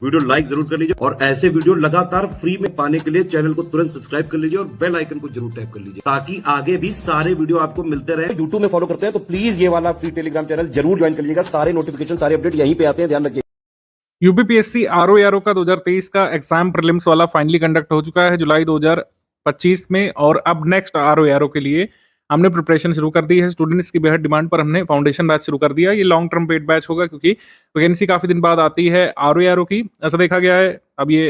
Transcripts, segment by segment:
Video like जरूर कर लीजिए और ऐसे वीडियो लगातार फ्री में पाने के लिए चैनल को तुरंत सब्सक्राइब कर लीजिए और बेल आइकन को जरूर टैप कर लीजिए ताकि आगे भी सारे वीडियो आपको मिलते रहे। यूट्यूब में फॉलो करते हैं तो प्लीज ये वाला फ्री टेलीग्राम चैनल जरूर ज्वाइन कर लीजिएगा। सारे नोटिफिकेशन सारे अपडेट यहीं पे आते हैं, ध्यान रखिए। यूपीपीएससी आरओ का 2023 का एग्जाम प्रीलिम्स वाला फाइनली कंडक्ट हो चुका है जुलाई 2025 में, और अब नेक्स्ट आरओ के लिए हमने प्रिपरेशन शुरू कर दी है। स्टूडेंट्स की बेहद डिमांड पर हमने फाउंडेशन बैच शुरू कर दिया। ये लॉन्ग टर्म पेड बैच होगा क्योंकि वैकेंसी काफी दिन बाद आती है आरओ की, ऐसा देखा गया है। अब ये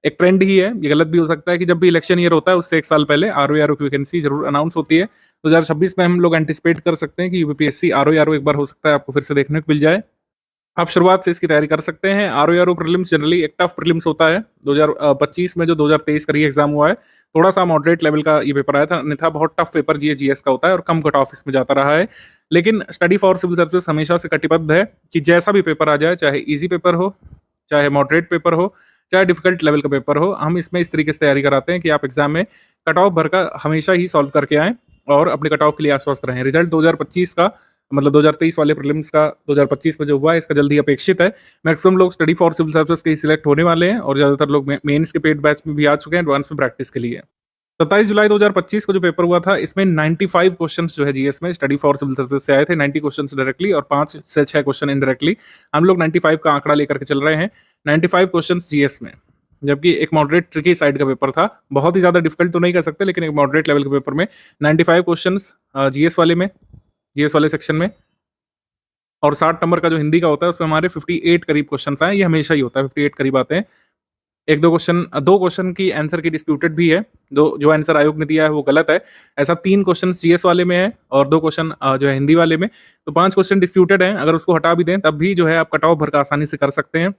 एक ट्रेंड ही है, ये गलत भी हो सकता है कि जब भी इलेक्शन ईयर होता है उससे एक साल पहले आरओ की वैकेंसी जरूर अनाउंस होती है। 2026 में हम लोग एंटिसिपेट कर सकते हैं कि यूपीपीएससी आरओ एक बार हो सकता है आपको फिर से देखने को मिल जाए। आप शुरुआत से इसकी तैयारी कर सकते हैं। आरओ प्रीलिम्स जनरली एक टफ प्रीलिम्स होता है। 2025 में जो 2023 का री एग्जाम हुआ है, थोड़ा सा मॉडरेट लेवल का ये पेपर आया था, अन्यथा बहुत टफ पेपर जीएस का होता है और कम कट ऑफ इसमें जाता रहा है। लेकिन स्टडी फॉर सिविल सर्विसेज हमेशा से कटिबद्ध है कि जैसा भी पेपर आ जाए, चाहे ईजी पेपर हो, चाहे मॉडरेट पेपर हो, चाहे डिफिकल्ट लेवल का पेपर हो, हम इसमें इस तरीके से तैयारी कराते हैं कि आप एग्जाम में कट ऑफ भर का हमेशा ही सॉल्व करके आएँ और अपने कट ऑफ के लिए आश्वस्त रहें। रिजल्ट 2025 का मतलब 2023 वाले प्रीलिम्स का 2025 में जो हुआ है इसका जल्दी अपेक्षित है। मैक्सिमम लोग स्टडी फॉर सिविल सर्विसेज के ही सिलेक्ट होने वाले हैं और ज़्यादातर लोग मेंस के पेड बैच में भी आ चुके हैं एडवांस में प्रैक्टिस के लिए। 27 जुलाई 2025 को जो पेपर हुआ था इसमें 95 क्वेश्चंस जो है जीएस में स्टडी फॉर सिविल सर्विसेज से आए थे। 90 क्वेश्चंस डायरेक्टली और 5 से 6 क्वेश्चन इनडायरेक्टली। हम लोग 95 का आंकड़ा लेकर के चल रहे हैं। 95 क्वेश्चंस जीएस में, जबकि एक मॉडरेट ट्रिकी साइड का पेपर था। बहुत ही ज़्यादा डिफिकल्ट तो नहीं कर सकते, लेकिन एक मॉडरेट लेवल के पेपर में 95 क्वेश्चंस जीएस वाले सेक्शन में, और 60 नंबर का जो हिंदी का होता है उसमें हमारे 58 करीब क्वेश्चंस आए। ये हमेशा ही होता है, 58 करीब आते हैं। दो क्वेश्चन की आंसर की डिस्प्यूटेड भी है, जो आंसर आयोग ने दिया है वो गलत है। ऐसा 3 क्वेश्चन जीएस वाले में है और 2 क्वेश्चन जो है हिंदी वाले में, तो 5 क्वेश्चन डिस्प्यूटेड हैं। अगर उसको हटा भी दें तब भी जो है आप कट ऑफ भर का आसानी से कर सकते हैं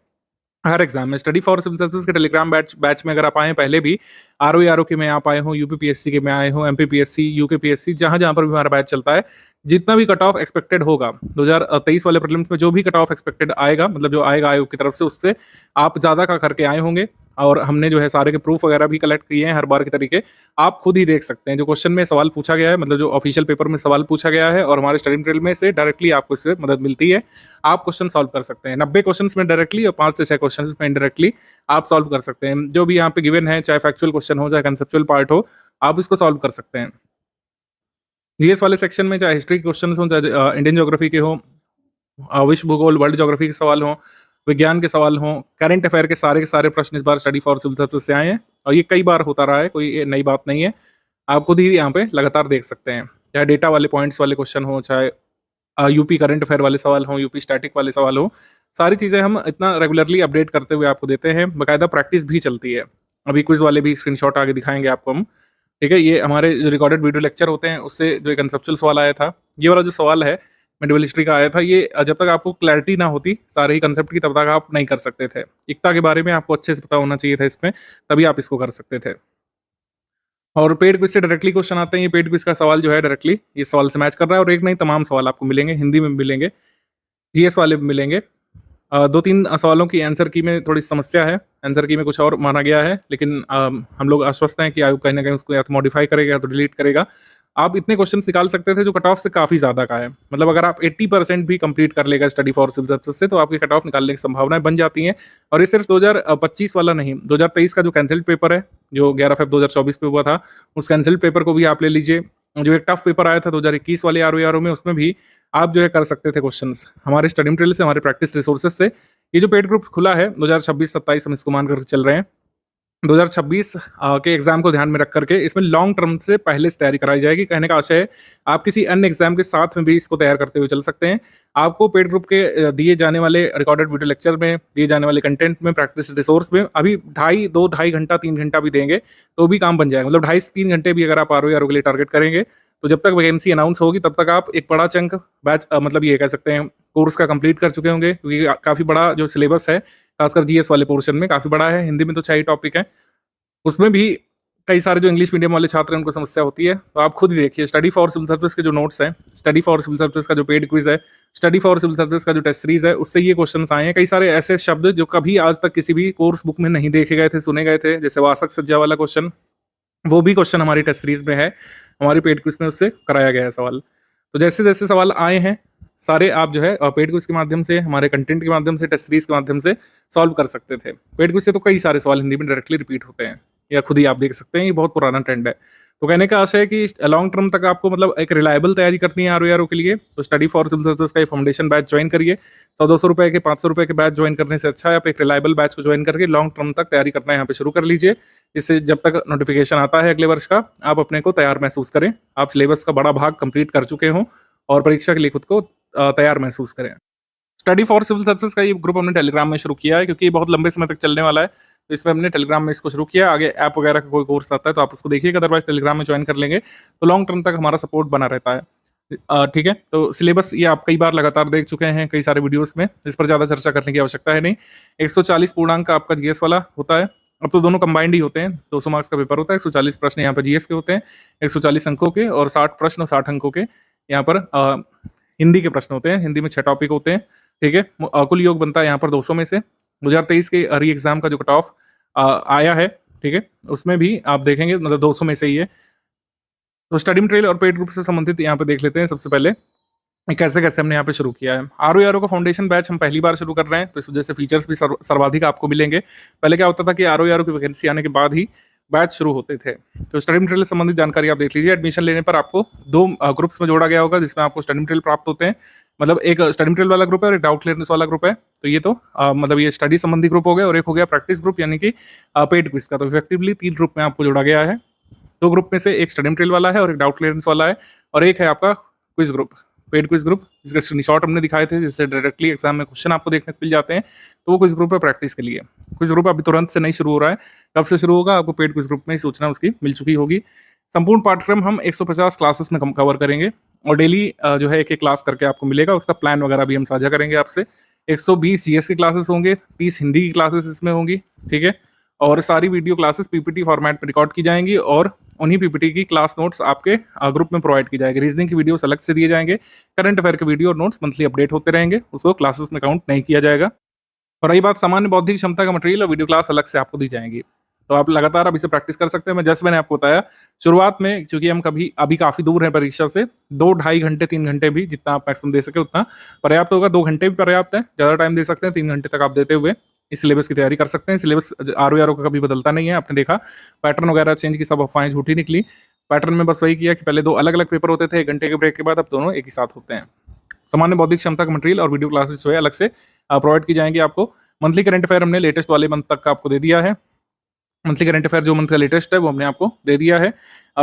हर एग्जाम में। स्टडी फॉर सिविल सर्विसेज के टेलीग्राम बैच में अगर आप आए, पहले भी आरओ के में आप आए हो, यूपीपीएससी के में आए हो, एमपीपीएससी, यूकेपीएससी, जहां जहां पर भी हमारा बैच चलता है, जितना भी कट ऑफ एक्सपेक्टेड होगा 2023 वाले प्रीलिम्स में, जो भी कट ऑफ एक्सपेक्टेड आएगा, मतलब जो आएगा आयोग की तरफ से, उससे आप ज्यादा का करके आए होंगे। और हमने जो है सारे के प्रूफ वगैरह भी कलेक्ट किए हैं हर बार के तरीके। आप खुद ही देख सकते हैं जो क्वेश्चन में सवाल पूछा गया है, मतलब जो ऑफिशियल पेपर में सवाल पूछा गया है, और हमारे स्टडी मटेरियल में से डायरेक्टली आपको इससे मदद मिलती है। आप क्वेश्चन सॉल्व कर सकते हैं 90 क्वेश्चन में डायरेक्टली और 5 से 6 क्वेश्चन में इनडायरेक्टली आप सॉल्व कर सकते हैं। जो भी यहाँ पे गिवन है, चाहे फैक्चुअल क्वेश्चन हो चाहे कंसेप्चुअल पार्ट हो, आप इसको सॉल्व कर सकते हैं। जीएस वाले सेक्शन में चाहे हिस्ट्री के क्वेश्चन हो, चाहे इंडियन ज्योग्राफी के हो, विश्व भूगोल वर्ल्ड ज्योग्राफी के सवाल हो, विज्ञान के सवाल हों, करंट अफेयर के सारे प्रश्न इस बार स्टडी फॉर सिविल सर्विसेज से आए हैं और ये कई बार होता रहा है, कोई ये नई बात नहीं है। आप खुद ही यहाँ पे लगातार देख सकते हैं, चाहे डेटा वाले पॉइंट्स वाले क्वेश्चन हो, चाहे यूपी करंट अफेयर वाले सवाल हो, यूपी स्टैटिक वाले सवाल हो, सारी चीज़ें हम इतना रेगुलरली अपडेट करते हुए आपको देते हैं। बाकायदा प्रैक्टिस भी चलती है। अभी क्विज वाले भी स्क्रीनशॉट आगे दिखाएंगे आपको हम, ठीक है। ये हमारे जो रिकॉर्डेड वीडियो लेक्चर होते हैं उससे जो एक कंसेप्चुअल सवाल आया था, ये वाला जो सवाल है मेडिवल हिस्ट्री का आया था, ये जब तक आपको क्लैरिटी ना होती सारे ही कंसेप्ट की, तब तक आप नहीं कर सकते थे। एकता के बारे में आपको अच्छे से पता होना चाहिए था इसमें, तभी आप इसको कर सकते थे। और पेड क्विज से डायरेक्टली क्वेश्चन आते हैं। ये पेड क्विज का सवाल जो है डायरेक्टली इस सवाल से मैच कर रहा है, और एक नहीं तमाम सवाल आपको मिलेंगे, हिंदी में भी मिलेंगे, जीएस वाले भी मिलेंगे। 2-3 सवालों की आंसर की में थोड़ी समस्या है, आंसर की में कुछ और माना गया है, लेकिन हम लोग आश्वस्त हैं कि आयोग कहीं ना कहीं उसको या तो मॉडिफाई करेगा या तो डिलीट करेगा। आप इतने क्वेश्चन निकाल सकते थे जो कट ऑफ से काफ़ी ज़्यादा का है। मतलब अगर आप 80% भी कंप्लीट कर लेगा स्टडी फॉर सिविल सर्विसेज से, तो आपकी कट ऑफ निकालने की संभावनाएं बन जाती हैं। और ये सिर्फ 2025 वाला नहीं, 2023 का जो कैंसिल्ड पेपर है, जो 11 फरवरी 2024 में हुआ था, उस कैंसिल्ड पेपर को भी आप ले लीजिए। जो एक टफ पेपर आया था 2021 वाले आरओ में, उसमें भी आप जो है कर सकते थे क्वेश्चंस हमारे स्टडी मटेरियल से, हमारे प्रैक्टिस रिसोर्सेज से। ये जो पेड ग्रुप खुला है 2026-27 हम इसको मान कर चल रहे हैं। 2026 के एग्जाम को ध्यान में रख करके इसमें लॉन्ग टर्म से पहले से तैयारी कराई जाएगी। कहने का आशय है आप किसी अन्य एग्जाम के साथ में भी इसको तैयार करते हुए चल सकते हैं। आपको पेड ग्रुप के दिए जाने वाले रिकॉर्डेड वीडियो लेक्चर में, दिए जाने वाले कंटेंट में, प्रैक्टिस रिसोर्स में अभी 2.5 घंटा 3 घंटा भी देंगे तो भी काम बन जाएगा। मतलब 2.5 से 3 घंटे भी अगर आप आरओ के लिए टारगेट करेंगे, तो जब तक वैकेंसी अनाउंस होगी तब तक आप एक बड़ा चंक बैच मतलब ये कह सकते हैं कोर्स का कंप्लीट कर चुके होंगे, क्योंकि काफ़ी बड़ा जो सिलेबस है खासकर जीएस वाले पोर्शन में काफ़ी बड़ा है। हिंदी में तो 6 ही टॉपिक है, उसमें भी कई सारे जो इंग्लिश मीडियम वाले छात्र हैं उनको समस्या होती है। तो आप खुद ही देखिए स्टडी फॉर सिविल सर्विस के जो नोट्स हैं, स्टडी फॉर सिविल सर्विस का जो पेड क्विज है, स्टडी फॉर सिविल सर्विस का जो टेस्ट सीरीज है, उससे ये क्वेश्चन आए हैं। कई सारे ऐसे शब्द जो कभी आज तक किसी भी कोर्स बुक में नहीं देखे गए थे, सुने गए थे, जैसे वासक सज्जा वाला क्वेश्चन, वो भी क्वेश्चन हमारी टेस्ट सीरीज में है, हमारी पेड क्विज में उससे कराया गया है सवाल। तो जैसे जैसे सवाल आए हैं सारे आप जो है पेड क्विज के माध्यम से, हमारे कंटेंट के माध्यम से, टेस्ट सीरीज के माध्यम से सॉल्व कर सकते थे। पेड क्विज से तो कई सारे सवाल हिंदी में डायरेक्टली रिपीट होते हैं, या खुद ही आप देख सकते हैं, ये बहुत पुराना ट्रेंड है। तो कहने का आशय है कि लॉन्ग टर्म तक आपको मतलब एक रिलायबल तैयारी करनी है आरओ के लिए, तो स्टडी फॉर सिविल सर्विसेज का ये फाउंडेशन बैच ज्वाइन करिए। 100-200 रुपए के, 500 रुपए के बैच ज्वाइन करने से अच्छा है आप एक रिलायबल बैच को ज्वाइन करके लॉन्ग टर्म तक तैयारी करना यहाँ पे शुरू कर लीजिए। इससे जब तक नोटिफिकेशन आता है अगले वर्ष का, आप अपने को तैयार महसूस करें, आप सिलेबस का बड़ा भाग कंप्लीट कर चुके हों और परीक्षा के लिए खुद को तैयार महसूस करें। स्टडी फॉर सिविल सर्विसेज का ये ग्रुप हमने टेलीग्राम में शुरू किया है, क्योंकि ये बहुत लंबे समय तक चलने वाला है, तो इसमें हमने टेलीग्राम में इसको शुरू किया। आगे ऐप वगैरह का कोई कोर्स आता है तो आप उसको देखिएगा, अदरवाइज टेलीग्राम में ज्वाइन कर लेंगे तो लॉन्ग टर्म तक हमारा सपोर्ट बना रहता है। ठीक है, तो सिलेबस ये आप कई बार लगातार देख चुके हैं कई सारे वीडियोस में, इस पर ज़्यादा चर्चा करने की आवश्यकता है नहीं। 140 पूर्णांक का आपका जीएस वाला होता है, अब तो दोनों कंबाइंड ही होते हैं, 200 मार्क्स का पेपर होता है, 140 प्रश्न यहाँ पर जीएस के होते हैं, 140 अंकों के, और 60 प्रश्न और 60 अंकों के यहाँ पर हिंदी के प्रश्न होते हैं। हिंदी में 6 टॉपिक होते हैं। ठीक है, कुल योग बनता है यहाँ पर 200 में से। 2023 के री एग्जाम का जो कट ऑफ आया है, ठीक है, उसमें भी आप देखेंगे मतलब 200 में से ही है। तो स्टडी मटेरियल और पेड ग्रुप से संबंधित यहाँ पे देख लेते हैं सबसे पहले कैसे कैसे हमने यहाँ पे शुरू किया है। आरओ का फाउंडेशन बैच हम पहली बार शुरू कर रहे हैं, तो इस वजह से फीचर्स भी सर्वाधिक आपको मिलेंगे। पहले क्या होता था कि आरओ की वैकेंसी आने के बाद ही बैच शुरू होते थे। तो स्टडी मटेरियल से संबंधित जानकारी आप देख लीजिए। एडमिशन लेने पर आपको 2 ग्रुप्स में जोड़ा गया होगा, जिसमें आपको स्टडी मटेरियल प्राप्त होते हैं। मतलब एक स्टडी मटेरियल वाला ग्रुप है और एक डाउट क्लियरेंस वाला ग्रुप है। तो ये तो मतलब ये स्टडी संबंधी ग्रुप हो गया, और एक हो गया प्रैक्टिस ग्रुप यानी कि पेड क्विज का। तो इफेक्टिवली 3 ग्रुप में आपको जोड़ा गया है। 2 ग्रुप में से एक स्टडी मटेरियल वाला है और एक डाउट क्लियरेंस वाला है, और एक है आपका quiz group, paid quiz group, जिसके स्क्रीनशॉट हमने दिखाए थे, जिससे डायरेक्टली एग्जाम में क्वेश्चन आपको देखने को मिल जाते हैं। तो वो क्विज ग्रुप है प्रैक्टिस के लिए। क्विज ग्रुप अभी तुरंत से नहीं शुरू हो रहा है, कब से शुरू होगा आपको पेड क्विज ग्रुप में ही सूचना उसकी मिल चुकी होगी। संपूर्ण पाठ्यक्रम हम 150 क्लासेस में कवर करेंगे, और डेली जो है एक क्लास करके आपको मिलेगा। उसका प्लान वगैरह भी हम साझा करेंगे आपसे। 120 जीएस की क्लासेस होंगे, 30 हिंदी की क्लासेस इसमें होंगी। ठीक है, और सारी वीडियो क्लासेस पीपीटी फॉर्मेट में रिकॉर्ड की जाएंगी, और उन्हीं पीपीटी की क्लास नोट्स आपके ग्रुप में प्रोवाइड की जाएगी। रीजनिंग की वीडियोस अलग से दिए जाएंगे, करंट अफेयर के वीडियो और नोट्स मंथली अपडेट होते रहेंगे, उसको क्लासेस में काउंट नहीं किया जाएगा। और रही बात सामान्य बौद्धिक क्षमता का मटेरियल और वीडियो क्लास अलग से आपको दी जाएंगी, तो आप लगातार अब इसे प्रैक्टिस कर सकते हैं। मैंने आपको बताया शुरुआत में, क्योंकि हम अभी काफ़ी दूर हैं परीक्षा से, 2-2.5 घंटे 3 घंटे भी जितना आप मैक्सिमम दे सके उतना पर्याप्त होगा। 2 घंटे भी पर्याप्त है, ज़्यादा टाइम दे सकते हैं, 3 घंटे तक आप देते हुए इस सिलेबस की तैयारी कर सकते हैं। सिलेबस आरओ का कभी बदलता नहीं है, आपने देखा पैटर्न वगैरह चेंज की सब अफवाहें झूठी निकली। पैटर्न में बस वही किया कि पहले 2 अलग अलग पेपर होते थे 1 घंटे के ब्रेक के बाद, अब दोनों एक ही साथ होते हैं। सामान्य बौद्धिक क्षमता का मटेरियल और वीडियो क्लासेस जो है अलग से प्रोवाइड की जाएंगी आपको। मंथली करंट अफेयर हमने लेटेस्ट वाले मंथ तक का आपको दे दिया है। मंथली करंट अफेयर जो मंथ का लेटेस्ट है वो हमने आपको दे दिया है।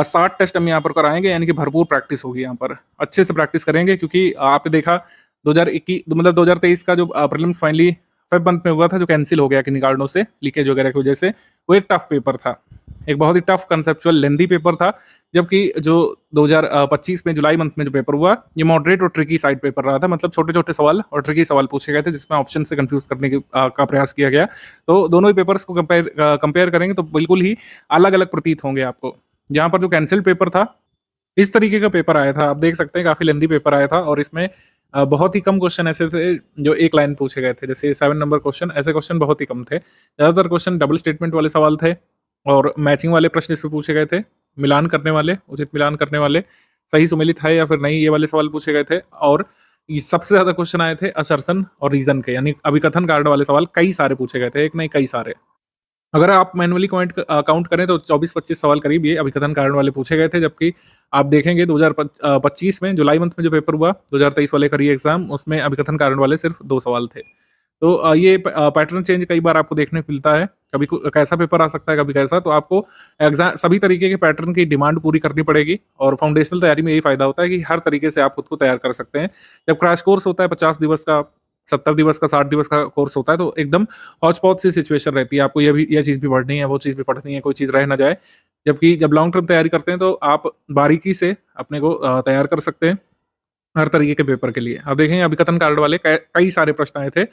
60 टेस्ट हम यहाँ पर कराएंगे, यानी कि भरपूर प्रैक्टिस होगी। यहाँ पर अच्छे से प्रैक्टिस करेंगे, क्योंकि आपने देखा 2021 मतलब 2023 का जो प्रीलिम्स फाइनली फेब मंथ में हुआ था, जो कैंसिल हो गया किन्हीं कारणों से, लीकेज वगैरह की वजह से, वो एक टफ पेपर था, एक बहुत ही टफ कंसेप्चुअल लेंदी पेपर था। जबकि जो 2025 में जुलाई मंथ में जो पेपर हुआ, ये मॉडरेट और ट्रिकी साइड पेपर रहा था। मतलब छोटे छोटे सवाल और ट्रिकी सवाल पूछे गए थे, जिसमें ऑप्शन से कंफ्यूज करने का प्रयास किया गया। तो दोनों ही पेपर्स को कंपेयर करेंगे तो बिल्कुल ही अलग अलग प्रतीत होंगे आपको। यहाँ पर जो कैंसिल्ड पेपर था, इस तरीके का पेपर आया था, आप देख सकते हैं काफी लेंदी पेपर आया था, और इसमें बहुत ही कम क्वेश्चन ऐसे थे जो एक लाइन पूछे गए थे, जैसे 7 नंबर क्वेश्चन, ऐसे क्वेश्चन बहुत ही कम थे। ज्यादातर क्वेश्चन डबल स्टेटमेंट वाले सवाल थे, और मैचिंग वाले प्रश्न इसमें पूछे गए थे, मिलान करने वाले, उचित मिलान करने वाले, सही सुमेलित है या फिर नहीं, ये वाले सवाल पूछे गए थे। और सबसे ज्यादा क्वेश्चन आए थे असर्शन और रीजन के, यानी अभिकथन कारण वाले सवाल कई सारे पूछे गए थे, एक नहीं कई सारे। अगर आप मैनुअली काउंट करें तो 24-25 सवाल करीब ये अभिकथन कारण वाले पूछे गए थे। जबकि आप देखेंगे 2025 में जुलाई मंथ में जो पेपर हुआ 2023 वाले का री एग्जाम, उसमें अभिकथन कारण वाले सिर्फ 2 सवाल थे। तो ये पैटर्न चेंज कई बार आपको देखने को मिलता है, कभी कैसा पेपर आ सकता है, कभी कैसा। तो आपको एग्जाम सभी तरीके के पैटर्न की डिमांड पूरी करनी पड़ेगी, और फाउंडेशनल तैयारी में यही फायदा होता है कि हर तरीके से आप खुद को तैयार कर सकते हैं। जब क्रैश कोर्स होता है 50 दिवस का, 70 दिवस का, 60 दिवस का कोर्स होता है, तो एकदम हौच पौच सी सिचुएशन रहती है, आपको यह चीज़ भी पढ़नी है, वो चीज़ भी पढ़नी है, कोई चीज़ रह ना जाए। जबकि जब लॉन्ग टर्म तैयारी करते हैं तो आप बारीकी से अपने को तैयार कर सकते हैं हर तरीके के पेपर के लिए। आप देखेंगे अभिकथन कारण वाले कई सारे प्रश्न आए थे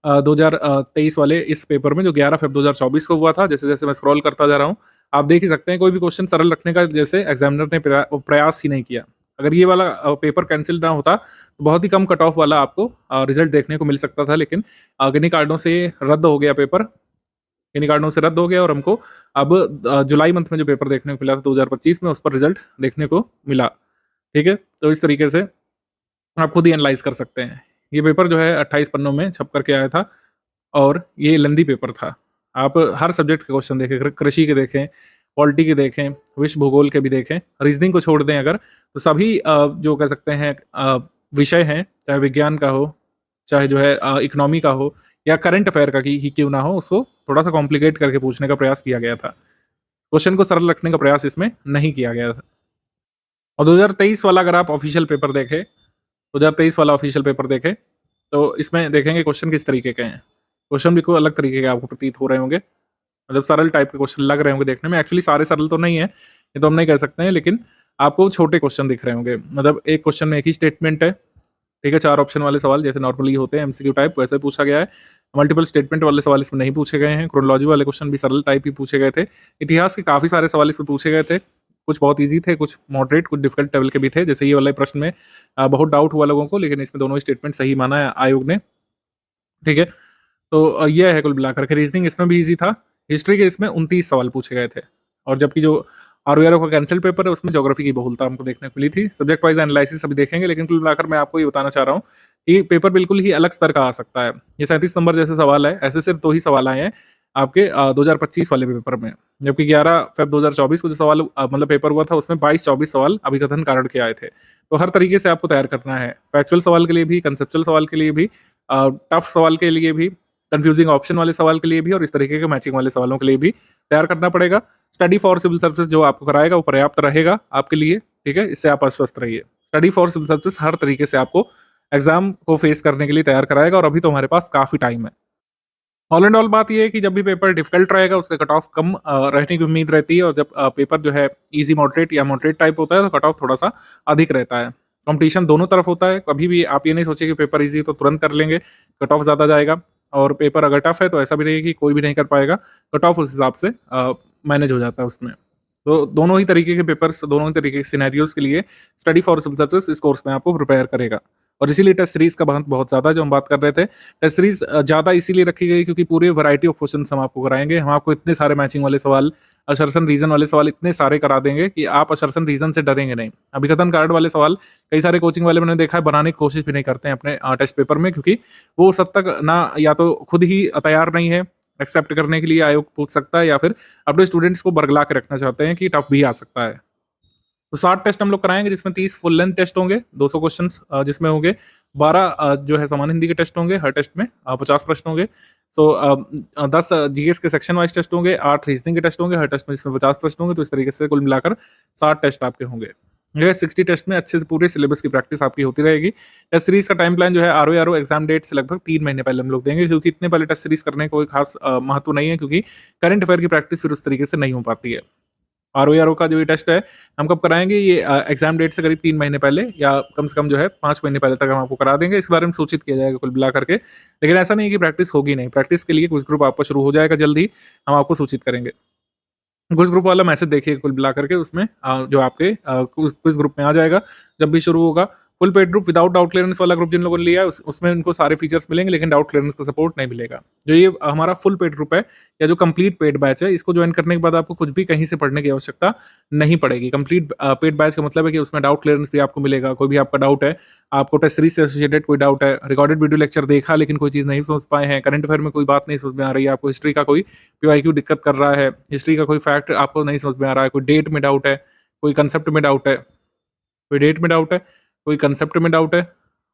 2023 वाले इस पेपर में, जो 11 फरवरी 2024 को हुआ था। जैसे जैसे मैं स्क्रॉल करता जा रहा हूँ, आप देख ही सकते हैं कोई भी क्वेश्चन सरल रखने का जैसे एग्जामिनर ने प्रयास ही नहीं किया। अगर ये वाला पेपर कैंसिल ना होता तो बहुत ही कम कट ऑफ वाला आपको रिजल्ट देखने को मिल सकता था, लेकिन किन्हीं कारणों से रद्द हो गया पेपर, किन्हीं कारणों से रद्द हो गया, और हमको अब जुलाई मंथ में जो पेपर देखने को मिला था 2025 में, उस पर रिजल्ट देखने को मिला। ठीक है, तो इस तरीके से आप खुद ही एनालाइज कर सकते हैं। ये पेपर जो है 28 पन्नों में छप करके आया था और ये लेंदी पेपर था। आप हर सब्जेक्ट के क्वेश्चन देखें, कृषि के देखें, पॉलिटी के देखें, विश्व भूगोल के भी देखें, रीजनिंग को छोड़ दें अगर, तो सभी जो कह सकते हैं विषय हैं, चाहे विज्ञान का हो, चाहे जो है इकोनॉमी का हो या करंट अफेयर का ही क्यों ना हो, उसको थोड़ा-सा कॉम्प्लिकेट करके पूछने का प्रयास किया गया था। क्वेश्चन को सरल रखने का प्रयास इसमें नहीं किया गया था। और 2023 वाला अगर आप ऑफिशियल पेपर देखें, 2023 वाला ऑफिशियल पेपर देखें, तो इसमें देखेंगे क्वेश्चन किस तरीके के हैं। क्वेश्चन भी कोई अलग तरीके के आपको प्रतीत हो रहे होंगे, मतलब सरल टाइप के क्वेश्चन लग रहे होंगे देखने में। एक्चुअली सारे सरल तो नहीं है, ये तो हम नहीं कह सकते हैं, लेकिन आपको छोटे क्वेश्चन दिख रहे होंगे। मतलब एक क्वेश्चन में एक ही स्टेटमेंट है, ठीक है, 4 ऑप्शन वाले सवाल जैसे नॉर्मली होते हैं एमसीक्यू टाइप, वैसे पूछा गया है। मल्टीपल स्टेटमेंट वाले सवाल इसमें नहीं पूछे गए हैं। क्रोनोलॉजी वाले क्वेश्चन भी सरल टाइप ही पूछे गए थे। इतिहास के काफ़ी सारे सवाल इसमें पूछे गए थे। कुछ बहुत ईज़ी थे, कुछ मॉडरेट, कुछ डिफिकल्ट लेवल के भी थे। जैसे ये वाले प्रश्न में बहुत डाउट हुआ लोगों को, लेकिन इसमें दोनों स्टेटमेंट सही माना है आयोग ने, ठीक है। तो ये है कुल मिलाकर के। रीजनिंग इसमें भी ईज़ी था। हिस्ट्री के इसमें 29 सवाल पूछे गए थे, और जबकि जो आरओआरओ का कैंसिल पेपर है उसमें ज्योग्राफी की बहुलता हमको देखने को मिली थी। सब्जेक्ट वाइज एनालिसिस अभी देखेंगे, लेकिन कुल मिलाकर मैं आपको ये बताना चाह रहा हूँ कि पेपर बिल्कुल ही अलग स्तर का आ सकता है। ये 37 नंबर जैसे सवाल है, ऐसे सिर्फ 2 ही सवाल आए हैं आपके 2025 वाले पेपर में, जबकि 11 फ़रवरी 2024 को जो सवाल मतलब पेपर हुआ था उसमें 22-24 सवाल अभिकथन कारण के आए थे। तो हर तरीके से आपको तैयार करना है, फैक्चुअल सवाल के लिए भी, कंसेप्चुअल सवाल के लिए भी, टफ सवाल के लिए भी, कंफ्यूजिंग ऑप्शन वाले सवाल के लिए भी, और इस तरीके के मैचिंग वाले सवालों के लिए भी तैयार करना पड़ेगा। स्टडी फॉर सिविल सर्विसेज जो आपको कराएगा वो पर्याप्त रहेगा आपके लिए, ठीक है, इससे आप आश्वस्त रहिए। स्टडी फॉर सिविल सर्विसेज हर तरीके से आपको एग्जाम को फेस करने के लिए तैयार कराएगा, और अभी तो हमारे पास काफी टाइम है। ऑल एंड ऑल बात ये है कि जब भी पेपर डिफिकल्ट रहेगा उसका कट ऑफ कम रहने की उम्मीद रहती है, और जब पेपर जो है इजी मॉडरेट या मॉडरेट टाइप होता है तो कट ऑफ थोड़ा सा अधिक रहता है। कंपटीशन दोनों तरफ होता है, कभी भी आप ये नहीं सोचिए कि पेपर इजी है तो तुरंत कर लेंगे, कट ऑफ ज़्यादा जाएगा। और पेपर अगर टफ है तो ऐसा भी नहीं है कि कोई भी नहीं कर पाएगा, कट ऑफ उस हिसाब से मैनेज हो जाता है उसमें। तो दोनों ही तरीके के पेपर्स, दोनों ही तरीके के सिनेरियोज के लिए स्टडी फॉर सिविल सर्विसेज इस कोर्स में आपको प्रिपेयर करेगा। और इसीलिए टेस्ट सीरीज का बहुत ज़्यादा जो हम बात कर रहे थे, टेस्ट सीरीज ज़्यादा इसीलिए रखी गई क्योंकि पूरे वैरायटी ऑफ क्वेश्चन हम आपको कराएंगे। हम आपको इतने सारे मैचिंग वाले सवाल, असर्शन रीजन वाले सवाल इतने सारे करा देंगे कि आप असर्शन रीजन से डरेंगे नहीं। अभिकथन कार्ड वाले सवाल कई सारे कोचिंग वाले मैंने देखा है बनाने की कोशिश भी नहीं करते हैं अपने टेस्ट पेपर में, क्योंकि वो उस हद तक ना या तो खुद ही तैयार नहीं है एक्सेप्ट करने के लिए, आयोग पूछ सकता है, या फिर अपने स्टूडेंट्स को बरगला के रखना चाहते हैं कि टफ भी आ सकता है। तो 60 टेस्ट हम लोग कराएंगे, जिसमें 30 फुल लेंथ टेस्ट होंगे, 200 क्वेश्चंस जिसमें होंगे, 12 जो है सामान्य हिंदी के टेस्ट होंगे, हर टेस्ट में 50 प्रश्न होंगे। सो 10 जीएस के सेक्शन वाइज टेस्ट होंगे, 8 रीजनिंग के टेस्ट होंगे, हर टेस्ट में इसमें 50 प्रश्न होंगे। तो इस तरीके से कुल मिलाकर 60 टेस्ट आपके होंगे। ये 60 टेस्ट में अच्छे से पूरे सिलेबस की प्रैक्टिस आपकी होती रहेगी। टेस्ट सीरीज का टाइम प्लान जो है आरओआरओ एग्जाम डेट से लगभग 3 महीने पहले हम लोग देंगे, क्योंकि इतने पहले टेस्ट सीरीज करने का कोई खास महत्व नहीं है, क्योंकि करंट अफेयर की प्रैक्टिस फिर उस तरीके से नहीं हो पाती है। आरओआरओ का जो ये टेस्ट है हम कब कराएंगे, ये एग्जाम डेट से करीब 3 महीने पहले, या कम से कम जो है 5 महीने पहले तक हम आपको करा देंगे। इस बारे में सूचित किया जाएगा कुल मिला करके। लेकिन ऐसा नहीं है कि प्रैक्टिस होगी नहीं, प्रैक्टिस के लिए क्विज ग्रुप आपका शुरू हो जाएगा जल्द ही, हम आपको सूचित करेंगे। क्विज ग्रुप वाला मैसेज देखिए कुल मिला करके, उसमें जो आपके क्विज ग्रुप में आ जाएगा जब भी शुरू होगा। Full paid group without doubt clearance वाला ग्रुप जिन लोगों ने लिया है उसमें उनको सारे फीचर्स मिलेंगे, लेकिन डाउट क्लियरेंस का सपोर्ट नहीं मिलेगा। जो ये हमारा फुल पेड ग्रुप है या जो कंप्लीट पेड बैच है, इसको ज्वाइन करने के बाद आपको कुछ भी कहीं से पढ़ने की आवश्यकता नहीं पड़ेगी। कंप्लीट पेड बैच का मतलब है कि उसमें डाउट क्लियरेंस भी आपको मिलेगा। कोई भी आपका डाउट है, आपको टेस्ट सीरीज से एसोसिएटेड कोई डाउट है, रिकॉर्डेड वीडियो लेक्चर देखा लेकिन कोई चीज़ नहीं समझ पाए हैं, करंट अफेयर में कोई बात नहीं समझ में आ रही है आपको, हिस्ट्री का कोई पीवाईक्यू दिक्कत कर रहा है, हिस्ट्री का कोई फैक्ट आपको नहीं समझ में आ रहा है, कोई डेट में डाउट है, कोई कंसेप्ट में डाउट है, कोई डेट में डाउट है, कोई कंसेप्ट में डाउट है,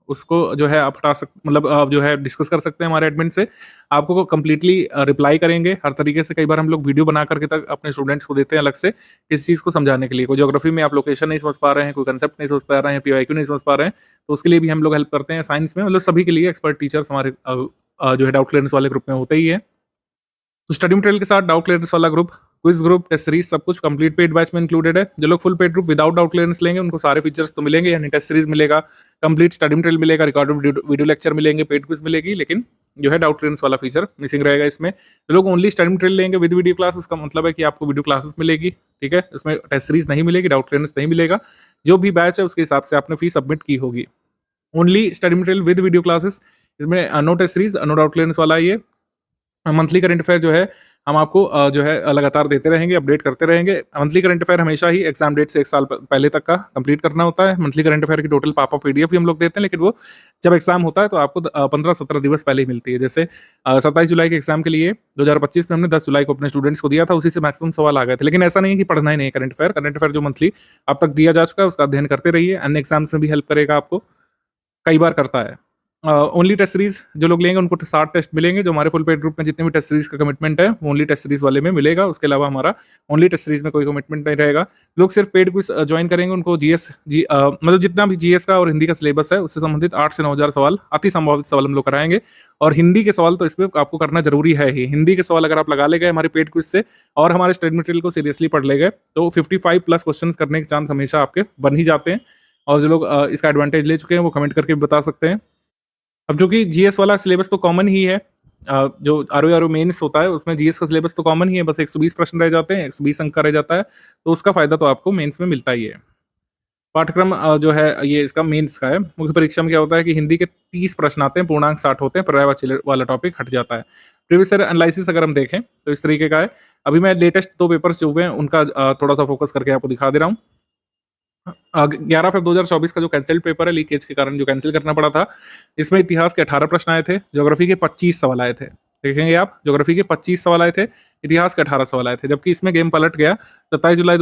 उसको जो है आप हटा मतलब आप जो है डिस्कस कर सकते हैं हमारे एडमिन से। आपको कंप्लीटली रिप्लाई करेंगे हर तरीके से। कई बार हम लोग वीडियो बना करके तक अपने स्टूडेंट्स को देते हैं अलग से इस चीज़ को समझाने के लिए। कोई ज्योग्राफी में आप लोकेशन नहीं समझ पा रहे हैं, कोई कंसेप्ट नहीं समझ पा रहे हैं, पीवाईक्यू नहीं समझ पा रहे हैं, तो उसके लिए भी हम लोग हेल्प करते हैं। साइंस में मतलब सभी के लिए एक्सपर्ट टीचर्स हमारे जो है डाउट क्लियरेंस वाले ग्रुप में होते ही है। तो स्टडी मटेरियल के साथ डाउट क्लियरेंस वाला group, quiz group, test series सब कुछ कंप्लीट पेड बैच में इंक्लूडेड है। जो लोग full paid group without doubt clearance लेंगे उनको सारे फीचर्स तो मिलेंगे, यानी टेस्ट सीरीज मिलेगा, कंप्लीट स्टडी मटेरियल मिलेगा, रिकॉर्डेड वीडियो लेक्चर मिलेंगे, पेड क्विज मिलेगी, लेकिन जो है डाउट क्लियरेंस वाला फीचर मिसिंग रहेगा इसमें। जो लोग ओनली स्टडी मटेरियल लेंगे विद वीडियो क्लास, उसका मतलब है कि आपको वीडियो क्लासेस मिलेगी, ठीक है, उसमें टेस्ट सीरीज नहीं मिलेगी, डाउट क्लियरेंस नहीं मिलेगा। जो भी बैच है उसके हिसाब से आपने फीस सबमिट की होगी। Only study material with video classes, इसमें no test series no doubt clearance वाला ये मंथली करंट अफेयर जो है हम आपको जो है लगातार देते रहेंगे, अपडेट करते रहेंगे। मंथली करंट अफेयर हमेशा ही एग्जाम डेट से 1 साल पहले तक का कंप्लीट करना होता है। मंथली करंट अफेयर की टोटल पापा पीडीएफ भी हम लोग देते हैं, लेकिन वो जब एग्जाम होता है तो आपको 15-17 दिवस पहले ही मिलती है। जैसे 27 जुलाई के एग्जाम के लिए 2025 में हमने 10 जुलाई को अपने स्टूडेंट्स को दिया था, उसी से मैक्सिमम सवाल आ गए थे। लेकिन ऐसा नहीं है कि पढ़ना ही नहीं है करंट अफेयर जो मंथली अब तक दिया जा चुका है उसका अध्ययन करते रहिए। अन्य एग्जाम्स में भी हेल्प करेगा आपको, कई बार करता है। ओनली टेस्ट सीरीज जो लोग लेंगे उनको 60 टेस्ट मिलेंगे। जो हमारे फुल पेड ग्रुप में जितने भी टेस्ट सीरीज का कमिटमेंट है वो ओनली टेस्ट सीरीज वाले में मिलेगा। उसके अलावा हमारा ओनली टेस्ट सीरीज में कोई कमिटमेंट नहीं रहेगा। लोग सिर्फ पेड क्विज ज्वाइन करेंगे, उनको मतलब जितना भी जीएस का और हिंदी का सिलेबस है उससे संबंधित 8 से 9,000 सवाल, अति संभावित सवाल हम लोग कराएंगे। और हिंदी के सवाल तो इसमें आपको करना जरूरी है ही। हिंदी के सवाल अगर आप लगा ले गए हमारे पेड क्विज से और हमारे स्टडी मटेरियल को सीरियसली पढ़ ले गए तो 55 प्लस क्वेश्चन करने के चांस हमेशा आपके बन ही जाते हैं। और जो लोग इसका एडवांटेज ले चुके हैं वो कमेंट करके भी बता सकते हैं। अब जो कि जीएस वाला सिलेबस तो कॉमन ही है, जो आरओ मेंस होता है उसमें जीएस का सिलेबस तो कॉमन ही है, बस 120 प्रश्न रह जाते हैं, 120 अंक का रह जाता है, तो उसका फायदा तो आपको मेंस में मिलता ही है। पाठ्यक्रम जो है ये इसका मेंस का है। मुख्य परीक्षा में क्या होता है कि हिंदी के 30 प्रश्न आते हैं, पूर्णांक 60 होते हैं, पर्यायवाची वाला टॉपिक हट जाता है। प्रीवियस ईयर एनालिसिस अगर हम देखें तो इस तरीके का है। अभी मैं लेटेस्ट 2 पेपर्स जो हुए हैं उनका थोड़ा सा फोकस करके आपको दिखा दे रहा हूँ। 11 फरवरी 2024 का जो कैंसिल्ड पेपर है लीकेज के कारण जो कैंसिल करना पड़ा था, इसमें इतिहास के 18 प्रश्न आए थे, ज्योग्राफी के 25 सवाल आए थे। देखेंगे आप, ज्योग्राफी के 25 सवाल आए थे, इतिहास के 18 सवाल आए थे। जबकि इसमें गेम पलट गया। 27 जुलाई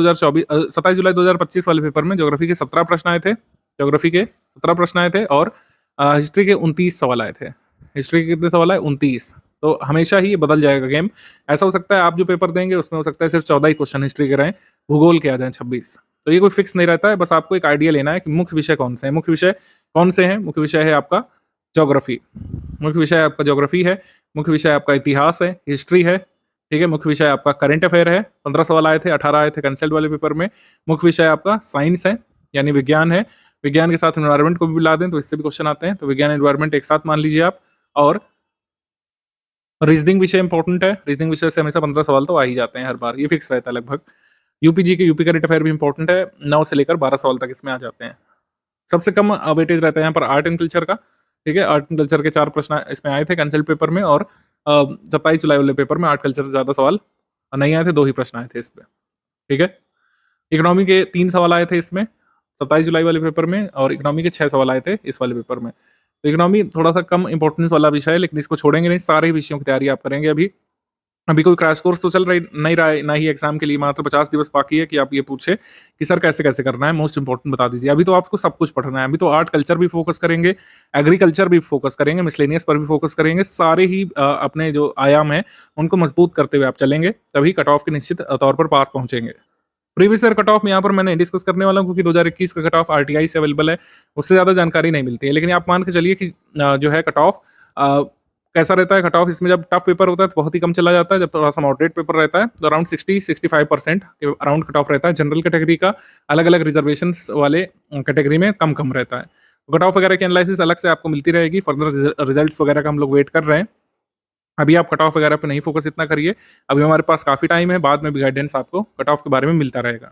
2025 वाले पेपर में ज्योग्राफी के 17 प्रश्न आए थे, ज्योग्राफी के 17 प्रश्न आए थे और हिस्ट्री के 29 सवाल आए थे। हिस्ट्री के कितने सवाल आए? 29। तो हमेशा ही ये बदल जाएगा गेम। ऐसा हो सकता है आप जो पेपर देंगे उसमें हो सकता है सिर्फ 14 ही क्वेश्चन हिस्ट्री के रहें, भूगोल के आ जाएं 26। तो ये कोई फिक्स नहीं रहता है, बस आपको एक आइडिया लेना है कि मुख्य विषय कौन से हैं। मुख्य विषय कौन से हैं? मुख्य विषय है आपका ज्योग्राफी, मुख्य विषय आपका ज्योग्राफी है, मुख्य विषय आपका इतिहास है, हिस्ट्री है, ठीक है। मुख्य विषय आपका करंट अफेयर है, 15 सवाल आए थे, 18 आए थे कैंसल्ड वाले पेपर में। मुख्य विषय आपका साइंस है यानी विज्ञान है, विज्ञान के साथ एनवायरमेंट को भी मिला दें तो इससे भी क्वेश्चन आते हैं, तो विज्ञान एनवायरमेंट एक साथ मान लीजिए आप। और रीजनिंग विषय इंपॉर्टेंट है, रीजनिंग विषय से हमेशा 15 सवाल तो आ ही जाते हैं हर बार, ये फिक्स रहता है लगभग। यूपी करंट अफेयर भी इंपॉर्टेंट है, 9 से लेकर 12 सवाल तक इसमें आ जाते हैं। सबसे कम वेटेज रहता है यहाँ पर आर्ट एंड कल्चर का, ठीक है। आर्ट एंड कल्चर के 4 प्रश्न इसमें आए थे कैंसिल पेपर में और 27 जुलाई वाले पेपर में आर्ट कल्चर से ज्यादा सवाल नहीं आए थे, 2 ही प्रश्न आए थे इस पे, ठीक है। इकोनॉमी के 3 सवाल आए थे इसमें 27 जुलाई वाले पेपर में और इकोनॉमी के 6 सवाल आए थे इस वाले पेपर में। तो इकोनॉमी थोड़ा सा कम इंपॉर्टेंस वाला विषय है, लेकिन इसको छोड़ेंगे नहीं, सारे विषयों की तैयारी आप करेंगे। अभी कोई क्रैश कोर्स तो चल रही नहीं रहा है, ना ही एग्जाम के लिए मात्र 50 दिवस बाकी है कि आप ये पूछे कि सर कैसे कैसे करना है, मोस्ट इंपॉर्टेंट बता दीजिए। अभी तो आपको सब कुछ पढ़ना है, अभी तो आर्ट कल्चर भी फोकस करेंगे, एग्रीकल्चर भी फोकस करेंगे, मिसलेनियस पर भी फोकस करेंगे। सारे ही अपने जो आयाम है उनको मजबूत करते हुए आप चलेंगे, तभी कट ऑफ के निश्चित तौर पर पास पहुंचेंगे। प्रीवियस ईयर कट ऑफ में यहाँ पर मैंने डिस्कस करने वाला हूँ क्योंकि 2021 का कट ऑफ आरटीआई से अवेलेबल है, उससे ज़्यादा जानकारी नहीं मिलती है। लेकिन आप मान के चलिए कि जो है कट ऑफ कैसा रहता है। कट ऑफ इसमें जब टफ पेपर होता है तो बहुत ही कम चला जाता है, जब थोड़ा सा मॉडरेट पेपर रहता है तो अराउंड 60-65% के अराउंड कट ऑफ रहता है। जनरल कैटेगरी का अलग अलग रिजर्वेशन वाले कैटेगरी में कम कम रहता है। कट ऑफ वगैरह की एनालिसिस अलग से आपको मिलती रहेगी, फर्दर रिजल्ट्स वगैरह का हम लोग वेट कर रहे हैं। अभी आप कट ऑफ वगैरह पे नहीं फोकस इतना करिए, अभी हमारे पास काफ़ी टाइम है, बाद में भी गाइडेंस आपको कट ऑफ के बारे में मिलता रहेगा।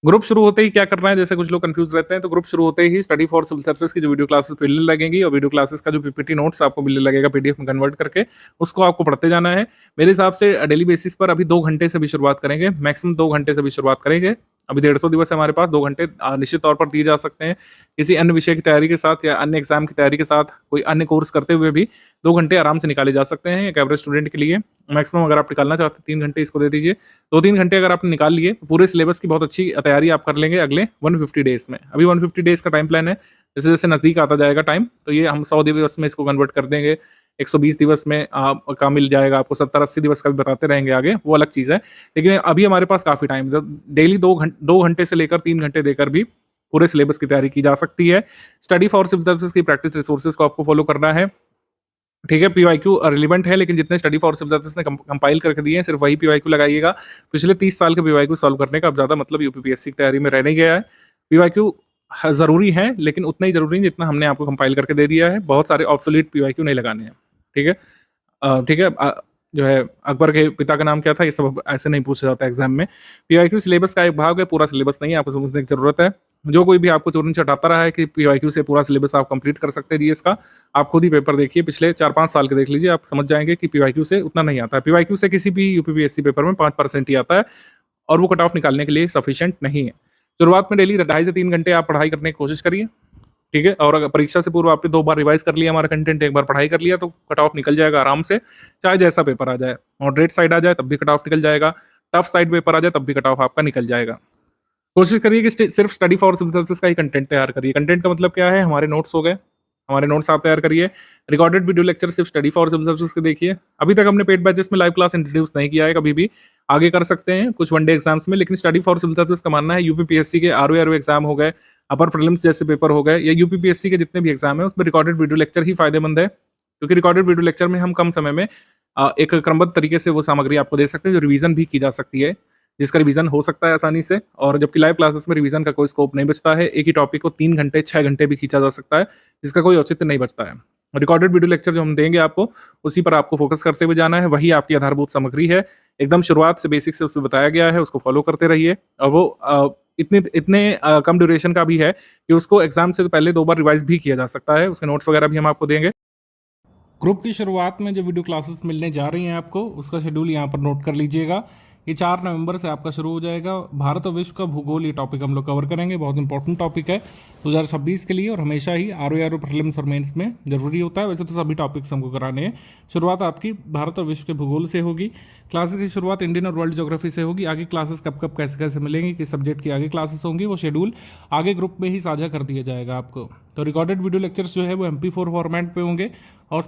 ग्रुप शुरू होते ही क्या करना है, जैसे कुछ लोग कंफ्यूज रहते हैं, तो ग्रुप शुरू होते ही स्टडी फॉर सिविल सर्विसेज की जो वीडियो क्लासेस मिलने लगेंगी और वीडियो क्लासेस का जो पीपीटी नोट्स आपको मिलने लगेगा पीडीएफ में कन्वर्ट करके, उसको आपको पढ़ते जाना है। मेरे हिसाब से डेली बेसिस पर अभी 2 घंटे से भी शुरुआत करेंगे, मैक्सिमम 2 घंटे से भी शुरुआत करेंगे। अभी 150 दिवस है हमारे पास, 2 घंटे निश्चित तौर पर दिए जा सकते हैं। किसी अन्य विषय की तैयारी के साथ या अन्य एग्जाम की तैयारी के साथ कोई अन्य कोर्स करते हुए भी 2 घंटे आराम से निकाले जा सकते हैं एक एवरेज स्टूडेंट के लिए। मैक्सिमम अगर आप निकालना चाहते हैं 3 घंटे इसको दे दीजिए। 2-3 घंटे अगर आपने निकाल लिए तो पूरे सिलेबस की बहुत अच्छी तैयारी आप कर लेंगे अगले 150 डेज में। अभी 150 डेज का टाइम प्लान है, जैसे जैसे नज़दीक आता जाएगा टाइम तो ये हम 100 दिवस में इसको कन्वर्ट कर देंगे, 120 दिवस में का मिल जाएगा आपको, 70-80 दिवस का भी बताते रहेंगे आगे, वो अलग चीज़ है। लेकिन अभी हमारे पास काफ़ी टाइम, डेली 2 घंटे से लेकर 3 घंटे देकर भी पूरे सिलेबस की तैयारी की जा सकती है। स्टडी फॉर सिविल सर्विसेज की प्रैक्टिस रिसोर्सेज को आपको फॉलो करना है, ठीक है। पीवाईक्यू रिलेवेंट है, लेकिन जितने स्टडी फॉर सिविल सर्विसेज ने कंपाइल करके दिए हैं सिर्फ वही पीवाईक्यू लगाइएगा। पिछले 30 साल के पीवाईक्यू सॉल्व करने का अब ज़्यादा मतलब यूपीपीएससी की तैयारी में रह नहीं गया है। पीवाईक्यू ज़रूरी है, लेकिन उतना ही ज़रूरी नहीं जितना हमने आपको कंपाइल करके दे दिया है। बहुत सारे ऑब्सोलीट पीवाईक्यू नहीं लगाने हैं, ठीक है। ठीक है, जो है अकबर के पिता का नाम क्या था, ये सब ऐसे नहीं पूछा जाता एग्जाम में। पीवाईक्यू सिलेबस का एक भाग है, पूरा सिलेबस नहीं है, आपको समझने की जरूरत है। जो कोई भी आपको चोरी चटाता रहा है कि पीवाईक्यू से पूरा सिलेबस आप कंप्लीट कर सकते हैं जीएस का, आप खुद ही पेपर देखिए, पिछले 4-5 साल के देख लीजिए, आप समझ जाएंगे कि पीवाईक्यू से उतना नहीं आता है। पीवाईक्यू से किसी भी यूपीपीएससी पेपर में 5% ही आता है और वो कट ऑफ निकालने के लिए सफिशिएंट नहीं है। शुरुआत में डेली 2.5 से 3 घंटे आप पढ़ाई करने की कोशिश करिए, ठीक है। और अगर परीक्षा से पूर्व आपने 2 बार रिवाइज कर लिया हमारा कंटेंट, एक बार पढ़ाई कर लिया, तो कट ऑफ निकल जाएगा आराम से, चाहे जैसा पेपर आ जाए। मॉडरेट साइड आ जाए तब भी कट ऑफ निकल जाएगा, टफ साइड पेपर आ जाए तब भी कट ऑफ आपका निकल जाएगा। कोशिश करिए कि सिर्फ स्टडी फॉर सिविल सर्विसेज का ही कंटेंट तैयार करिए। कंटेंट का मतलब क्या है, हमारे नोट्स हो गए, हमारे नोट्स आप तैयार करिए। रिकॉर्डेड वीडियो लेक्चर सिर्फ स्टडी फॉर सिविल सर्विसेज के देखिए। अभी तक हमने पेड बैचेस में लाइव क्लास इंट्रोड्यूस नहीं किया है, कभी भी आगे कर सकते हैं कुछ वनडे एग्जाम्स में, लेकिन स्टडी फॉर सिविल सर्विसेज का मानना है यूपीपीएससी के आरओ एग्जाम हो गए, अपर प्रीलिम्स जैसे पेपर हो गए, या यूपीपीएससी के जितने भी एग्जाम है उसमें रिकॉर्डेड वीडियो लेक्चर ही फायदेमंद है, क्योंकि रिकॉर्डेड वीडियो लेक्चर में हम कम समय में एक क्रमबद्ध तरीके से वो सामग्री आपको दे सकते हैं जो रिवीजन भी की जा सकती है, जिसका रिवीजन हो सकता है आसानी से। और जबकि लाइव क्लासेस में रिवीजन का कोई स्कोप नहीं बचता है, एक ही टॉपिक को 3 घंटे 6 घंटे भी खींचा जा सकता है, जिसका कोई औचित्य नहीं बचता है। रिकॉर्डेड वीडियो लेक्चर जो हम देंगे आपको, उसी पर आपको फोकस करते हुए जाना है, वही आपकी आधारभूत सामग्री है, एकदम शुरुआत से बेसिक से उसमें बताया गया है, उसको फॉलो करते रहिए। और वो इतने कम ड्यूरेशन का भी है कि उसको एग्जाम से पहले 2 बार रिवाइज भी किया जा सकता है, उसके नोट्स वगैरह भी हम आपको देंगे। ग्रुप की शुरुआत में जो वीडियो क्लासेस मिलने जा रही हैं आपको, उसका शेड्यूल यहाँ पर नोट कर लीजिएगा। ये 4 नवंबर से आपका शुरू हो जाएगा। भारत और विश्व का भूगोल, ये टॉपिक हम लोग कवर करेंगे, बहुत इंपॉर्टेंट टॉपिक है 2026 के लिए, और हमेशा ही आरओ प्रीलिम्स और मेंस में जरूरी होता है। वैसे तो सभी टॉपिक्स हमको कराने हैं। शुरुआत आपकी भारत और विश्व के भूगोल से होगी। क्लासेस की शुरुआत इंडियन और वर्ल्ड ज्योग्राफी से होगी। आगे क्लासेस कब कब कैसे कैसे मिलेंगी, किस सब्जेक्ट की आगे क्लासेस होंगी, वो शेड्यूल आगे ग्रुप में ही साझा कर दिया जाएगा आपको। तो रिकॉर्डेड वीडियो लेक्चर्स जो है वो MP4 फॉर्मेट पे होंगे, और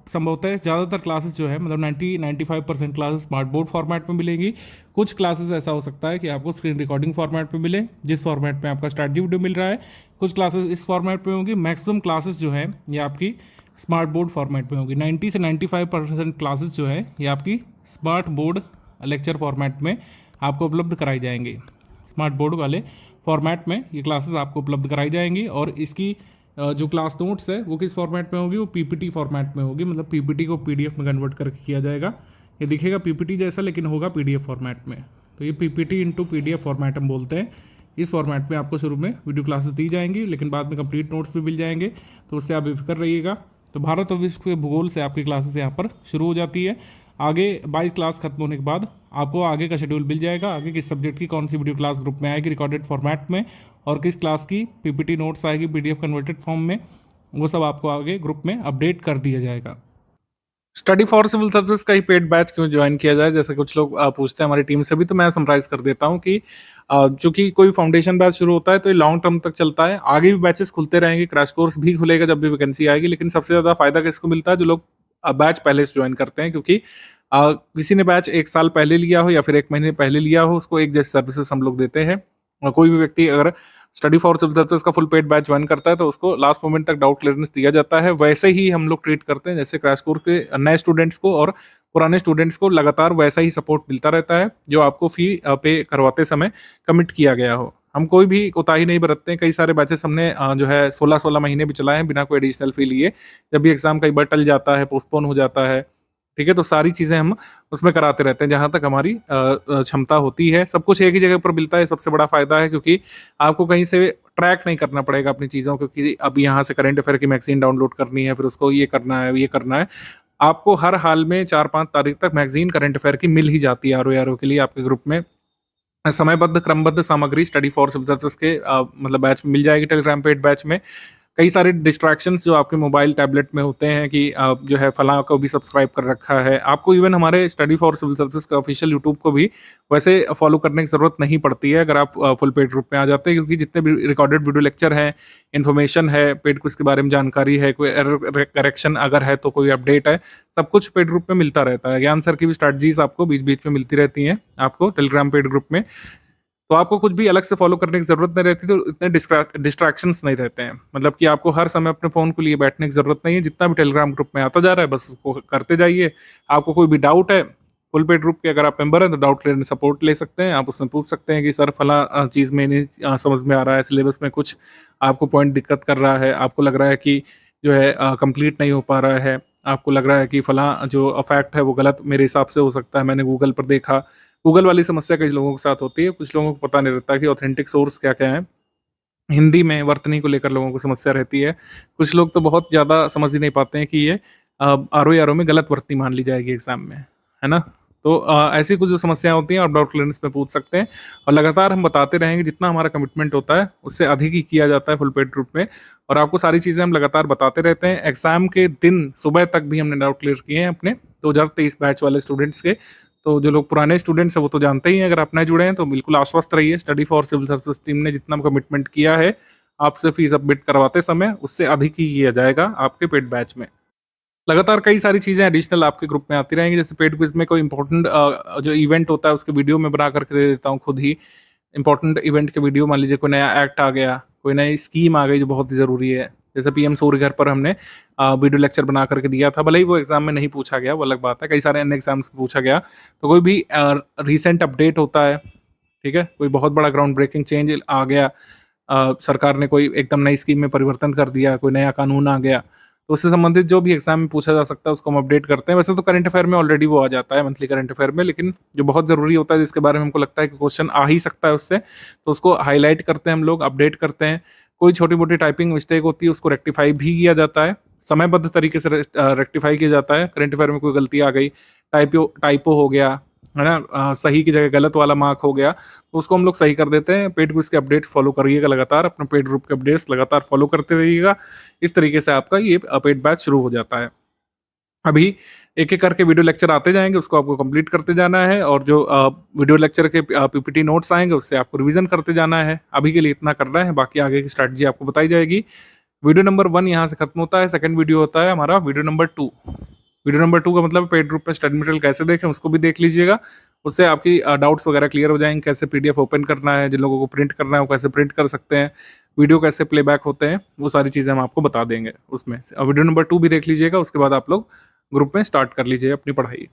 संभवतः ज़्यादातर क्लासेस जो है, मतलब 90-95% क्लासेस स्मार्ट बोर्ड फॉर्मेट में मिलेंगी। कुछ क्लासेस ऐसा हो सकता है कि आपको स्क्रीन रिकॉर्डिंग फॉर्मेट में मिले, जिस फॉर्मेट में आपका स्टडी वीडियो मिल रहा है। कुछ क्लासेस इस फॉर्मेट में होंगी। मैक्सिमम क्लासेस जो है ये आपकी स्मार्ट बोर्ड फॉर्मेट में होगी। 90 से 95% क्लासेस जो है ये आपकी स्मार्ट बोर्ड लेक्चर फॉर्मेट में आपको उपलब्ध कराई जाएंगी। स्मार्ट बोर्ड वाले फॉर्मेट में ये क्लासेस आपको उपलब्ध कराई जाएंगी। और इसकी जो क्लास नोट्स है वो किस फॉर्मेट में होगी, वो पीपीटी फॉर्मेट में होगी, मतलब पीपीटी को पीडीएफ में कन्वर्ट करके किया जाएगा। ये दिखेगा पीपीटी जैसा, लेकिन होगा पीडीएफ फॉर्मेट में। तो ये पीपीटी इंटू पीडीएफ फॉर्मेट हम बोलते हैं। इस फॉर्मेट में आपको शुरू में वीडियो क्लासेस दी जाएंगी, लेकिन बाद में कंप्लीट नोट्स भी मिल जाएंगे, तो उससे आप बेफिक्र रहिएगा। तो भारत और विश्व के भूगोल से आपकी क्लासेस यहाँ पर शुरू हो जाती है। आगे 22 क्लास खत्म होने के बाद आपको आगे का शेड्यूल मिल जाएगा, आगे किस सब्जेक्ट की कौन सी वीडियो क्लास ग्रुप में आएगी रिकॉर्डेड फॉर्मेट में, और किस क्लास की पीपीटी नोट्स आएगी पीडीएफ कन्वर्टेड फॉर्म में, वो सब आपको आगे ग्रुप में अपडेट कर दिया जाएगा। स्टडी फॉर सिविल सर्विसेज का ही पेड बैच क्यों ज्वाइन किया जाए, जैसे कुछ लोग पूछते हैं हमारी टीम से भी, तो मैं समराइज कर देता हूँ कि चूंकि कोई फाउंडेशन बैच शुरू होता है तो ये लॉन्ग टर्म तक चलता है। आगे भी बैचेस खुलते रहेंगे, क्रैश कोर्स भी खुलेगा जब भी वैकेंसी आएगी, लेकिन सबसे ज़्यादा फायदा किसको मिलता है, जो लोग बैच पहले से ज्वाइन करते हैं। क्योंकि किसी ने बैच 1 साल पहले लिया हो या फिर 1 महीने पहले लिया हो, उसको एक जैसे सर्विसेज हम लोग देते हैं। और कोई भी व्यक्ति अगर स्टडी फॉर सिविल सर्विसेज का फुल पेड बैच ज्वाइन करता है तो उसको लास्ट मोमेंट तक डाउट क्लियरेंस दिया जाता है। वैसे ही हम लोग ट्रीट करते हैं जैसे क्रैश कोर्स के नए स्टूडेंट्स को, और पुराने स्टूडेंट्स को लगातार वैसा ही सपोर्ट मिलता रहता है जो आपको फी पे करवाते समय कमिट किया गया हो। हम कोई भी कोताही नहीं बरतते हैं। कई सारे बैचेस हमने जो है 16-16 महीने भी चलाए हैं बिना कोई एडिशनल फी लिए। जब भी एग्जाम कई बार टल जाता है, पोस्टपोन हो जाता है, ठीक है, तो सारी चीज़ें हम उसमें कराते रहते हैं जहाँ तक हमारी क्षमता होती है। सब कुछ एक ही जगह पर मिलता है, सबसे बड़ा फायदा है, क्योंकि आपको कहीं से ट्रैक नहीं करना पड़ेगा अपनी चीज़ों को कि अब यहाँ से करंट अफेयर की मैगजीन डाउनलोड करनी है, फिर उसको ये करना है, ये करना है। आपको हर हाल में 4-5 तारीख तक मैगजीन करंट अफेयर की मिल ही जाती है आरओ के लिए। आपके ग्रुप में समयबद्ध क्रमबद्ध सामग्री स्टडी फॉर सिविल सर्विसेज के मतलब बैच में मिल जाएगी। टेलीग्राम पेड बैच में कई सारे डिस्ट्रैक्शंस जो आपके मोबाइल टैबलेट में होते हैं कि जो है फलां को भी सब्सक्राइब कर रखा है, आपको इवन हमारे स्टडी फॉर सिविल सर्विसेज का ऑफिशियल यूट्यूब को भी वैसे फॉलो करने की ज़रूरत नहीं पड़ती है अगर आप फुल पेड ग्रुप में आ जाते हैं, क्योंकि जितने भी रिकॉर्डेड वीडियो लेक्चर हैं, इन्फॉर्मेशन है, पेड क्विज के बारे में जानकारी है, कोई एरर करेक्शन अगर है तो कोई अपडेट है, सब कुछ पेड ग्रुप में मिलता रहता है। ज्ञान सर की भी स्ट्रैटेजीज आपको बीच बीच में मिलती रहती हैं आपको टेलीग्राम पेड ग्रुप में, तो आपको कुछ भी अलग से फॉलो करने की जरूरत नहीं रहती, तो इतने डिस्ट्रैक्शंस नहीं रहते हैं। मतलब कि आपको हर समय अपने फ़ोन को लिए बैठने की ज़रूरत नहीं है। जितना भी टेलीग्राम ग्रुप में आता जा रहा है बस उसको करते जाइए। आपको कोई भी डाउट है, फुल पेड ग्रुप के अगर आप मेंबर हैं तो डाउट क्लियर सपोर्ट ले सकते हैं। आप उसमें पूछ सकते हैं कि सर फला चीज़ में नहीं समझ में आ रहा है, सिलेबस में कुछ आपको पॉइंट दिक्कत कर रहा है, आपको लग रहा है कि जो है कंप्लीट नहीं हो पा रहा है, आपको लग रहा है कि फला जो फैक्ट है वो गलत मेरे हिसाब से हो सकता है, मैंने गूगल पर देखा। गूगल वाली समस्या कई लोगों के साथ होती है, कुछ लोगों को पता नहीं रहता कि ऑथेंटिक सोर्स क्या-क्या है। हिंदी में वर्तनी को लेकर लोगों को समस्या रहती है। कुछ लोग तो बहुत ज़्यादा समझ ही नहीं पाते हैं कि ये आरओ में गलत वर्तनी मान ली जाएगी एग्ज़ाम में, है ना? तो ऐसी कुछ जो समस्याएँ होती हैं आप डाउट क्लियरेंस में पूछ सकते हैं और लगातार हम बताते रहेंगे, जितना हमारा कमिटमेंट होता है उससे अधिक ही किया जाता है फुल पेड ग्रुप में और आपको सारी चीज़ें हम लगातार बताते रहते हैं। एग्ज़ाम के दिन सुबह तक भी हमने डाउट क्लियर किए हैं अपने 2023 बैच वाले स्टूडेंट्स के। तो जो लोग पुराने स्टूडेंट्स हैं वो तो जानते ही हैं, अगर आप नए जुड़े हैं तो बिल्कुल आश्वस्त रहिए, study for civil service team ने जितना कमिटमेंट किया है आपसे फीस सबमिट करवाते समय, उससे अधिक ही किया जाएगा आपके पेड बैच में। लगातार कई सारी चीज़ें एडिशनल आपके ग्रुप में आती रहेंगी, जैसे पेड क्विज में कोई इंपॉर्टेंट जो इवेंट होता है उसके वीडियो मैं बना करके दे देता हूँ खुद ही। इंपॉर्टेंट इवेंट के वीडियो, मान लीजिए कोई नया एक्ट आ गया, कोई नई स्कीम आ गई जो बहुत ही ज़रूरी है, जैसे पीएम सूर्य घर पर हमने वीडियो लेक्चर बना करके दिया था, भले ही वो एग्जाम में नहीं पूछा गया, वो अलग बात है, कई सारे अन्य एग्जाम्स में पूछा गया। तो कोई भी रिसेंट अपडेट होता है, ठीक है, कोई बहुत बड़ा ग्राउंड ब्रेकिंग चेंज आ गया, सरकार ने कोई एकदम नई स्कीम में परिवर्तन कर दिया, कोई नया कानून आ गया, तो उससे संबंधित जो भी एग्जाम में पूछा जा सकता है उसको हम अपडेट करते हैं। वैसे तो करंट अफेयर में ऑलरेडी वो आ जाता है, मंथली करंट अफेयर में, लेकिन जो बहुत ज़रूरी होता है जिसके बारे में हमको लगता है कि क्वेश्चन आ ही सकता है उससे, तो उसको हाईलाइट करते हैं हम लोग, अपडेट करते हैं। कोई छोटी मोटी टाइपिंग मिस्टेक होती है उसको रेक्टिफाई भी किया जाता है, समयबद्ध तरीके से रेक्टिफाई किया जाता है। करंट अफेयर में कोई गलती आ गई, टाइपो हो गया, है ना, सही की जगह गलत वाला मार्क हो गया, तो उसको हम लोग सही कर देते हैं। पेड क्विज के अपडेट्स फॉलो करिएगा लगातार, अपने पेड ग्रुप के अपडेट्स लगातार फॉलो करते रहिएगा। इस तरीके से आपका ये पेड बैच शुरू हो जाता है। अभी एक-एक करके वीडियो लेक्चर आते जाएँगे, उसको आपको कंप्लीट करते जाना है और जो वीडियो लेक्चर के पीपीटी नोट्स आएँगे, उससे आपको रिवीजन करते जाना है। अभी के लिए इतना करना है, बाकी आगे की स्ट्रैटेजी आपको बताई जाएगी। वीडियो नंबर 1 यहाँ से खत्म होता है, सेकंड वीडियो होता है हमारा वीडियो नंबर 2। वीडियो नंबर 2 का मतलब पेड ग्रुप में स्टडी मटेरियल कैसे देखें, उसको भी देख लीजिएगा। उससे आपकी डाउट्स वगैरह क्लियर हो जाएँगे, कैसे पीडीएफ ओपन करना है, जिन लोगों को प्रिंट करना है वो कैसे प्रिंट कर सकते हैं, वीडियो कैसे प्लेबैक होते हैं, वो सारी चीज़ें हम आपको बता देंगे उसमें। वीडियो नंबर 2 भी देख लीजिएगा, उसके बाद आप लोग ग्रुप में स्टार्ट कर लीजिए अपनी पढ़ाई।